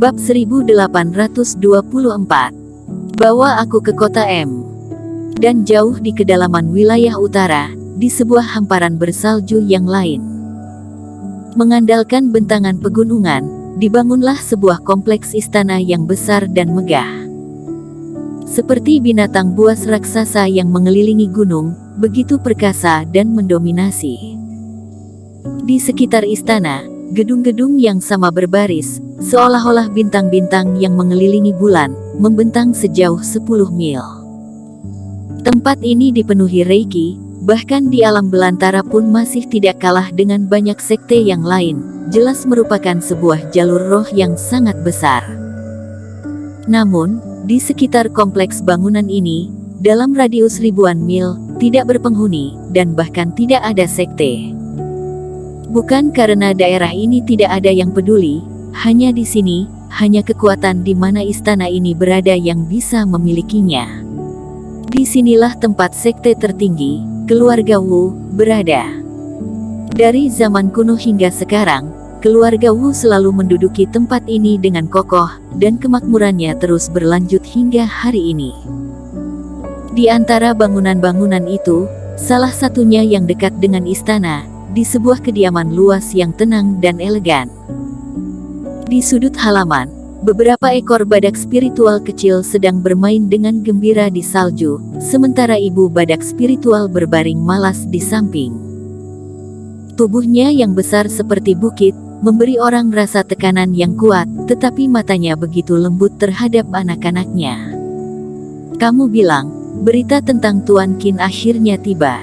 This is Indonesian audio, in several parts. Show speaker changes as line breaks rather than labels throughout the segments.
Bab 1824. Bawa aku ke kota M. Dan jauh di kedalaman wilayah utara, di sebuah hamparan bersalju yang lain. Mengandalkan bentangan pegunungan, dibangunlah sebuah kompleks istana yang besar dan megah. Seperti binatang buas raksasa yang mengelilingi gunung, begitu perkasa dan mendominasi. Di sekitar istana, gedung-gedung yang sama berbaris, seolah-olah bintang-bintang yang mengelilingi bulan, membentang sejauh 10 mil. Tempat ini dipenuhi reiki, bahkan di alam belantara pun masih tidak kalah dengan banyak sekte yang lain, jelas merupakan sebuah jalur roh yang sangat besar. Namun, di sekitar kompleks bangunan ini, dalam radius ribuan mil, tidak berpenghuni, dan bahkan tidak ada sekte. Bukan karena daerah ini tidak ada yang peduli, hanya di sini, hanya kekuatan di mana istana ini berada yang bisa memilikinya. Disinilah tempat sekte tertinggi, keluarga Wu, berada. Dari zaman kuno hingga sekarang, keluarga Wu selalu menduduki tempat ini dengan kokoh, dan kemakmurannya terus berlanjut hingga hari ini. Di antara bangunan-bangunan itu, salah satunya yang dekat dengan istana, di sebuah kediaman luas yang tenang dan elegan. Di sudut halaman, beberapa ekor badak spiritual kecil sedang bermain dengan gembira di salju, sementara ibu badak spiritual berbaring malas di samping. Tubuhnya yang besar seperti bukit, memberi orang rasa tekanan yang kuat, tetapi matanya begitu lembut terhadap anak-anaknya. Kamu bilang, berita tentang Tuan Qin akhirnya tiba.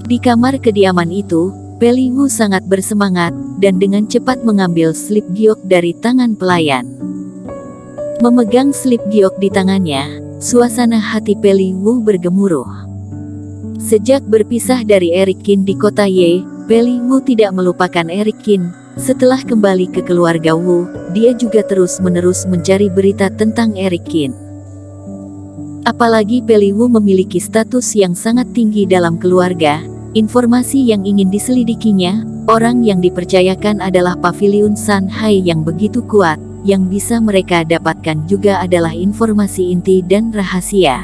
Di kamar kediaman itu, Peli Wu sangat bersemangat, dan dengan cepat mengambil slip giok dari tangan pelayan. Memegang slip giok di tangannya, suasana hati Peli Wu bergemuruh. Sejak berpisah dari Eric Qin di kota Ye, Peli Wu tidak melupakan Eric Qin. Setelah kembali ke keluarga Wu, dia juga terus-menerus mencari berita tentang Eric Qin. Apalagi Peli Wu memiliki status yang sangat tinggi dalam keluarga. Informasi yang ingin diselidikinya, orang yang dipercayakan adalah Paviliun Sanhai yang begitu kuat, yang bisa mereka dapatkan juga adalah informasi inti dan rahasia.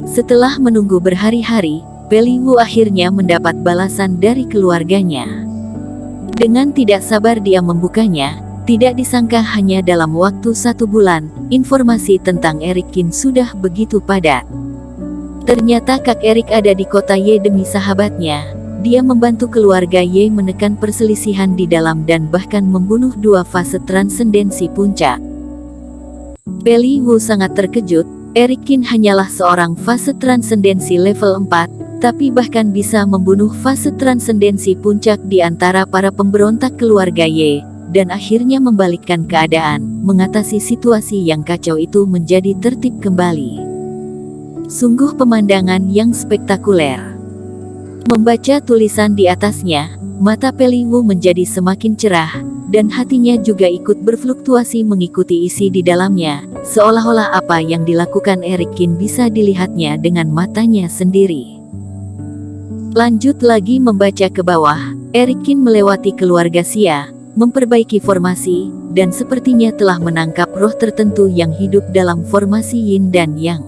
Setelah menunggu berhari-hari, Peli Wu akhirnya mendapat balasan dari keluarganya. Dengan tidak sabar dia membukanya, tidak disangka hanya dalam waktu 1 bulan, informasi tentang Eric Qin sudah begitu padat. Ternyata Kak Eric ada di kota Ye demi sahabatnya. Dia membantu keluarga Ye menekan perselisihan di dalam dan bahkan membunuh 2 fase transendensi puncak. Peli Wu sangat terkejut, Eric Qin hanyalah seorang fase transendensi level 4, tapi bahkan bisa membunuh fase transendensi puncak di antara para pemberontak keluarga Ye, dan akhirnya membalikkan keadaan, mengatasi situasi yang kacau itu menjadi tertib kembali. Sungguh pemandangan yang spektakuler. Membaca tulisan di atasnya, mata Peli Wu menjadi semakin cerah, dan hatinya juga ikut berfluktuasi mengikuti isi di dalamnya, seolah-olah apa yang dilakukan Eric Qin bisa dilihatnya dengan matanya sendiri. Lanjut lagi membaca ke bawah, Eric Qin melewati keluarga Xia, memperbaiki formasi, dan sepertinya telah menangkap roh tertentu yang hidup dalam formasi Yin dan Yang.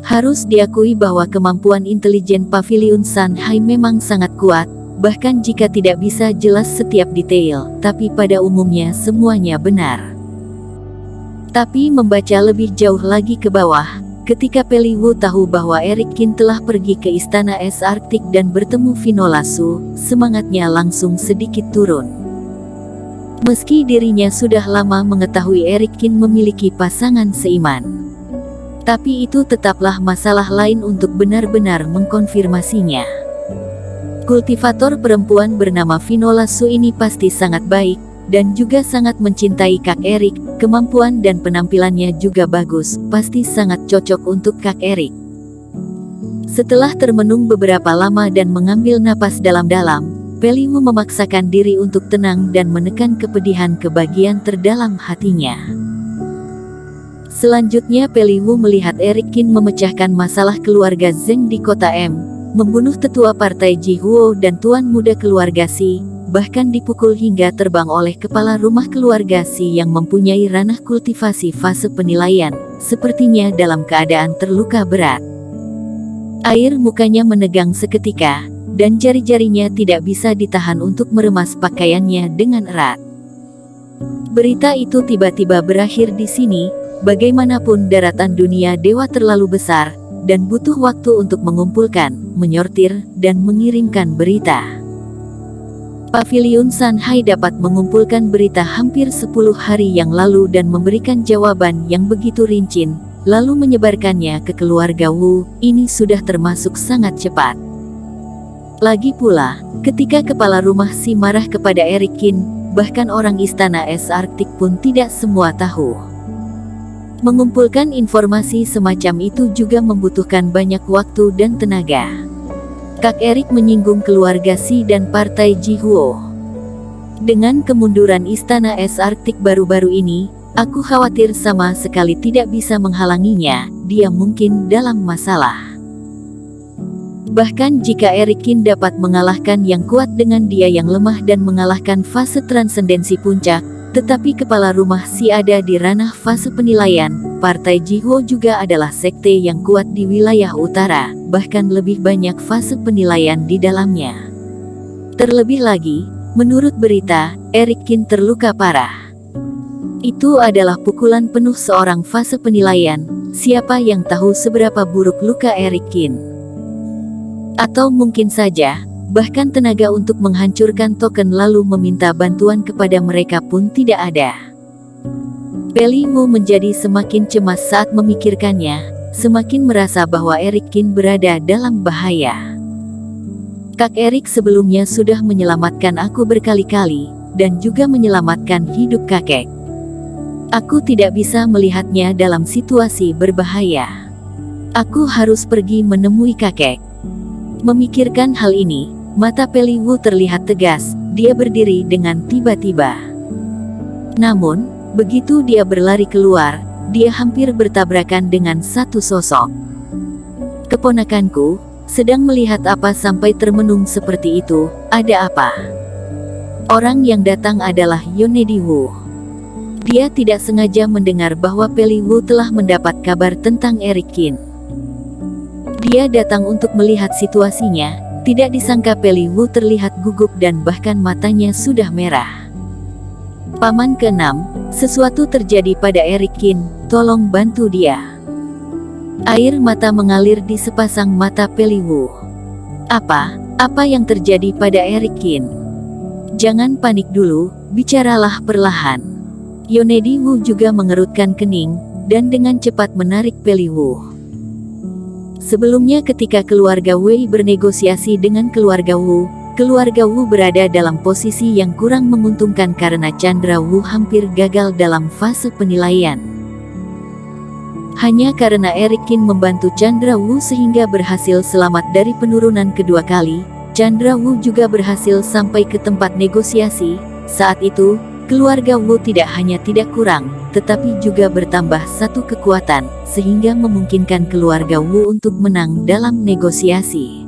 Harus diakui bahwa kemampuan intelijen Paviliun Sanhai memang sangat kuat, bahkan jika tidak bisa jelas setiap detail, tapi pada umumnya semuanya benar. Tapi membaca lebih jauh lagi ke bawah, ketika Peli Wu tahu bahwa Eric Qin telah pergi ke istana es Arktik dan bertemu Vinola Su, semangatnya langsung sedikit turun. Meski dirinya sudah lama mengetahui Eric Qin memiliki pasangan seiman, tapi itu tetaplah masalah lain untuk benar-benar mengkonfirmasinya. Kultivator perempuan bernama Vinola Su ini pasti sangat baik, dan juga sangat mencintai Kak Eric, kemampuan dan penampilannya juga bagus, pasti sangat cocok untuk Kak Eric. Setelah termenung beberapa lama dan mengambil napas dalam-dalam, Peli Wu memaksakan diri untuk tenang dan menekan kepedihan ke bagian terdalam hatinya. Selanjutnya Peli Wu melihat Eric Qin memecahkan masalah keluarga Zeng di kota M. membunuh tetua partai Jihuo dan tuan muda keluarga Si, bahkan dipukul hingga terbang oleh kepala rumah keluarga Si yang mempunyai ranah kultivasi fase penilaian, sepertinya dalam keadaan terluka berat. Air mukanya menegang seketika, dan jari-jarinya tidak bisa ditahan untuk meremas pakaiannya dengan erat. Berita itu tiba-tiba berakhir di sini. Bagaimanapun daratan dunia dewa terlalu besar, dan butuh waktu untuk mengumpulkan, menyortir, dan mengirimkan berita. Paviliun Sanhai dapat mengumpulkan berita hampir 10 hari yang lalu dan memberikan jawaban yang begitu rinci, lalu menyebarkannya ke keluarga Wu. Ini sudah termasuk sangat cepat. Lagi pula, ketika kepala rumah Si marah kepada Eric Qin, bahkan orang istana es Arktik pun tidak semua tahu. Mengumpulkan informasi semacam itu juga membutuhkan banyak waktu dan tenaga. Kak Eric menyinggung keluarga Si dan partai Jihuo. Dengan kemunduran istana es Arktik baru-baru ini, aku khawatir sama sekali tidak bisa menghalanginya. Dia mungkin dalam masalah. Bahkan jika Eric Qin dapat mengalahkan yang kuat dengan dia yang lemah dan mengalahkan fase transendensi puncak, tetapi kepala rumah Si ada di ranah fase penilaian. Partai Jihuo juga adalah sekte yang kuat di wilayah utara, bahkan lebih banyak fase penilaian di dalamnya. Terlebih lagi, menurut berita, Eric Qin terluka parah. Itu adalah pukulan penuh seorang fase penilaian. Siapa yang tahu seberapa buruk luka Eric Qin? Atau mungkin saja, bahkan tenaga untuk menghancurkan token lalu meminta bantuan kepada mereka pun tidak ada. Peli Wu menjadi semakin cemas saat memikirkannya, semakin merasa bahwa Eric Qin berada dalam bahaya. Kak Eric sebelumnya sudah menyelamatkan aku berkali-kali, dan juga menyelamatkan hidup kakek. Aku tidak bisa melihatnya dalam situasi berbahaya. Aku harus pergi menemui kakek. Memikirkan hal ini, mata Peli Wu terlihat tegas. Dia berdiri dengan tiba-tiba. Namun, begitu dia berlari keluar, dia hampir bertabrakan dengan satu sosok. Keponakanku, sedang melihat apa sampai termenung seperti itu? Ada apa? Orang yang datang adalah Yonedi Wu. Dia tidak sengaja mendengar bahwa Peli Wu telah mendapat kabar tentang Eric Qin. Dia datang untuk melihat situasinya. Tidak disangka Peli Wu terlihat gugup dan bahkan matanya sudah merah. Paman ke-6, sesuatu terjadi pada Eric Qin, tolong bantu dia. Air mata mengalir di sepasang mata Peli Wu. Apa yang terjadi pada Eric Qin? Jangan panik dulu, bicaralah perlahan. Yonedi Wu juga mengerutkan kening, dan dengan cepat menarik Peli Wu. Sebelumnya ketika keluarga Wei bernegosiasi dengan keluarga Wu berada dalam posisi yang kurang menguntungkan karena Chandra Wu hampir gagal dalam fase penilaian. Hanya karena Eric Qin membantu Chandra Wu sehingga berhasil selamat dari penurunan kedua kali, Chandra Wu juga berhasil sampai ke tempat negosiasi. Saat itu, keluarga Wu tidak hanya tidak kurang, tetapi juga bertambah satu kekuatan, sehingga memungkinkan keluarga Wu untuk menang dalam negosiasi.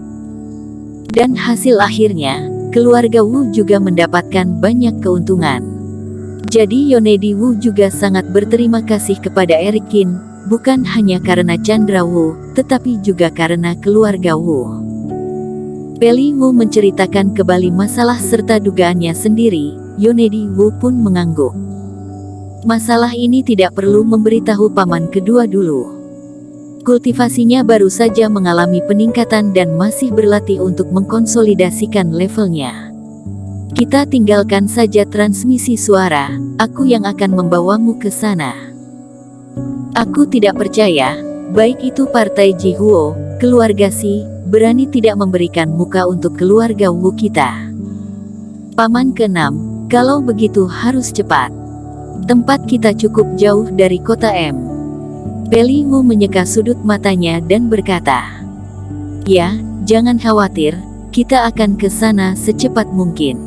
Dan hasil akhirnya, keluarga Wu juga mendapatkan banyak keuntungan. Jadi Yonedi Wu juga sangat berterima kasih kepada Eric Qin, bukan hanya karena Chandra Wu, tetapi juga karena keluarga Wu. Peli Wu menceritakan kembali masalah serta dugaannya sendiri. Yonedi Wu pun mengangguk. Masalah ini tidak perlu memberitahu paman kedua dulu. Kultivasinya baru saja mengalami peningkatan dan masih berlatih untuk mengkonsolidasikan levelnya. Kita tinggalkan saja transmisi suara, aku yang akan membawamu ke sana. Aku tidak percaya, baik itu partai Jihuo, keluarga Si, berani tidak memberikan muka untuk keluarga Wu kita. Paman ke-6, kalau begitu harus cepat. Tempat kita cukup jauh dari kota M. Peli Wu menyeka sudut matanya dan berkata, "Ya, jangan khawatir, kita akan ke sana secepat mungkin."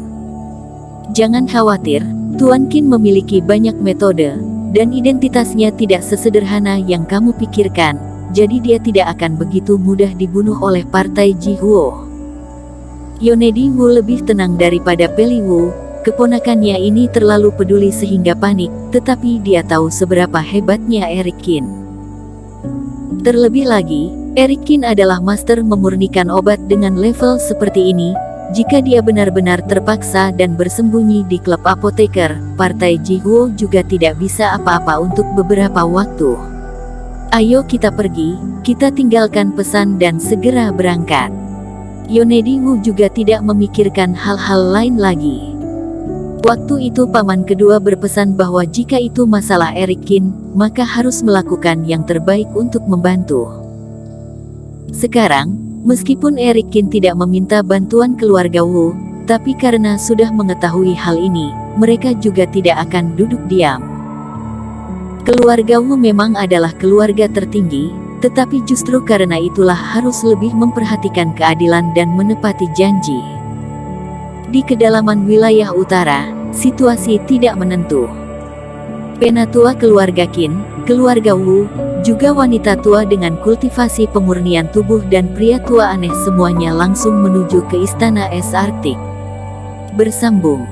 Jangan khawatir, Tuan Qin memiliki banyak metode, dan identitasnya tidak sesederhana yang kamu pikirkan. jadi dia tidak akan begitu mudah dibunuh oleh partai Jihuo. Yonedi Wu lebih tenang daripada Peli Wu. Keponakannya ini terlalu peduli sehingga panik, tetapi dia tahu seberapa hebatnya Eric Qin. Terlebih lagi, Eric Qin adalah master memurnikan obat dengan level seperti ini. Jika dia benar-benar terpaksa dan bersembunyi di klub apoteker, partai Jihuo juga tidak bisa apa-apa untuk beberapa waktu. Ayo kita pergi, kita tinggalkan pesan dan segera berangkat. Yonedi Wu juga tidak memikirkan hal-hal lain lagi. Waktu itu paman kedua berpesan bahwa jika itu masalah Eric Qin, maka harus melakukan yang terbaik untuk membantu. Sekarang, meskipun Eric Qin tidak meminta bantuan keluarga Wu, tapi karena sudah mengetahui hal ini, mereka juga tidak akan duduk diam. Keluarga Wu memang adalah keluarga tertinggi, tetapi justru karena itulah harus lebih memperhatikan keadilan dan menepati janji. Di kedalaman wilayah utara, situasi tidak menentu. Penatua keluarga Qin, keluarga Wu, juga wanita tua dengan kultivasi pemurnian tubuh dan pria tua aneh semuanya langsung menuju ke istana es Arktik. Bersambung.